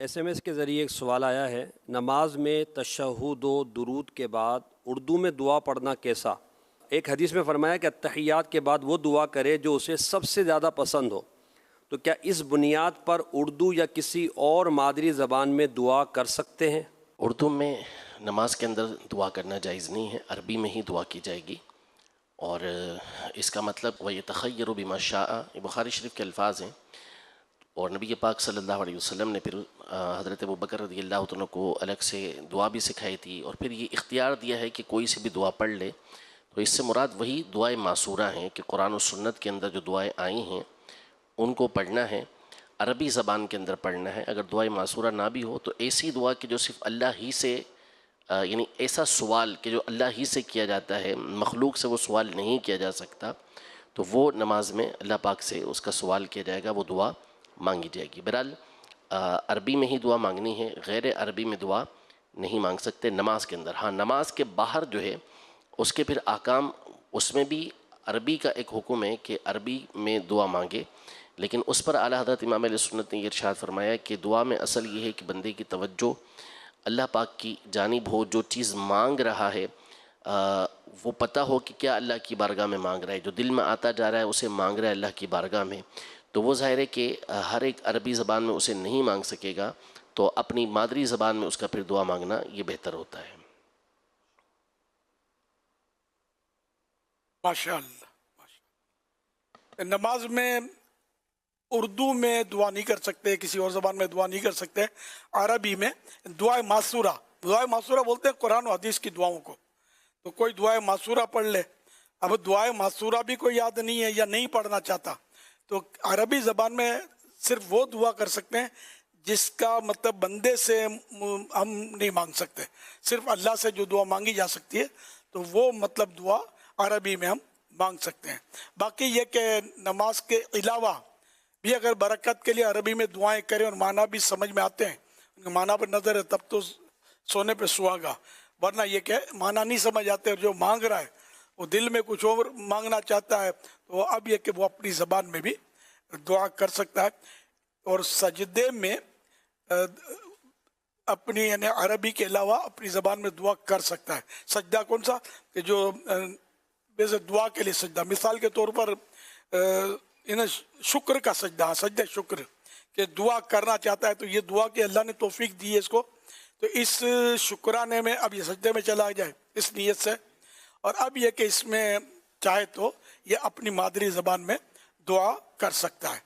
SMS کے ذریعے ایک سوال آیا ہے، نماز میں تشہد و درود کے بعد اردو میں دعا پڑھنا کیسا؟ ایک حدیث میں فرمایا کہ اتحیات کے بعد وہ دعا کرے جو اسے سب سے زیادہ پسند ہو، تو کیا اس بنیاد پر اردو یا کسی اور مادری زبان میں دعا کر سکتے ہیں؟ اردو میں نماز کے اندر دعا کرنا جائز نہیں ہے، عربی میں ہی دعا کی جائے گی۔ اور اس کا مطلب وَيَتَخَيَّرُ بِمَا شَاءَ، یہ بخاری شریف کے الفاظ ہیں، اور نبی پاک صلی اللہ علیہ وسلم نے پھر حضرت ابوبکر رضی اللہ عنہ کو الگ سے دعا بھی سکھائی تھی، اور پھر یہ اختیار دیا ہے کہ کوئی سے بھی دعا پڑھ لے۔ تو اس سے مراد وہی دعائیں معصورہ ہیں کہ قرآن و سنت کے اندر جو دعائیں آئی ہیں ان کو پڑھنا ہے، عربی زبان کے اندر پڑھنا ہے۔ اگر دعائیں معصورہ نہ بھی ہو تو ایسی دعا کہ جو صرف اللہ ہی سے یعنی ایسا سوال کہ جو اللہ ہی سے کیا جاتا ہے، مخلوق سے وہ سوال نہیں کیا جا سکتا، تو وہ نماز میں اللہ پاک سے اس کا سوال کیا جائے گا، وہ دعا مانگی جائے گی۔ بہرحال عربی میں ہی دعا مانگنی ہے، غیر عربی میں دعا نہیں مانگ سکتے نماز کے اندر۔ ہاں، نماز کے باہر جو ہے اس کے پھر احکام، اس میں بھی عربی کا ایک حکم ہے کہ عربی میں دعا مانگے، لیکن اس پر اعلیٰ حضرت امام علیہ سنت نے یہ ارشاد فرمایا کہ دعا میں اصل یہ ہے کہ بندے کی توجہ اللہ پاک کی جانب ہو، جو چیز مانگ رہا ہے وہ پتہ ہو کہ کیا اللہ کی بارگاہ میں مانگ رہا ہے، جو دل میں آتا جا رہا ہے اسے مانگ رہا ہے اللہ کی بارگاہ میں، تو وہ ظاہر ہے کہ ہر ایک عربی زبان میں اسے نہیں مانگ سکے گا، تو اپنی مادری زبان میں اس کا پھر دعا مانگنا یہ بہتر ہوتا ہے۔ ماشاءاللہ۔ نماز میں اردو میں دعا نہیں کر سکتے، کسی اور زبان میں دعا نہیں کر سکتے، عربی میں دعائے معصورہ، دعائے معصورہ بولتے ہیں قرآن و حدیث کی دعاؤں کو، تو کوئی دعائے معصورہ پڑھ لے۔ اب دعائے معصورہ بھی کوئی یاد نہیں ہے یا نہیں پڑھنا چاہتا، تو عربی زبان میں صرف وہ دعا کر سکتے ہیں جس کا مطلب بندے سے ہم نہیں مانگ سکتے، صرف اللہ سے جو دعا مانگی جا سکتی ہے تو وہ مطلب دعا عربی میں ہم مانگ سکتے ہیں۔ باقی یہ کہ نماز کے علاوہ بھی اگر برکت کے لیے عربی میں دعائیں کریں اور معنی بھی سمجھ میں آتے ہیں، ان کے معنی پر نظر ہے تب تو سونے پہ سہاگا، ورنہ یہ کہ معنی نہیں سمجھ آتے اور جو مانگ رہا ہے وہ دل میں کچھ اور مانگنا چاہتا ہے، تو اب یہ کہ وہ اپنی زبان میں بھی دعا کر سکتا ہے۔ اور سجدے میں اپنی یعنی عربی کے علاوہ اپنی زبان میں دعا کر سکتا ہے۔ سجدہ کون سا؟ کہ جو جیسے دعا کے لیے سجدہ، مثال کے طور پر شکر کا سجدہ، سجدہ شکر، کہ دعا کرنا چاہتا ہے تو یہ دعا کہ اللہ نے توفیق دی ہے اس کو، تو اس شکرانے میں اب یہ سجدے میں چلا جائے اس نیت سے، اور اب یہ کہ اس میں چاہے تو یہ اپنی مادری زبان میں دعا کر سکتا ہے۔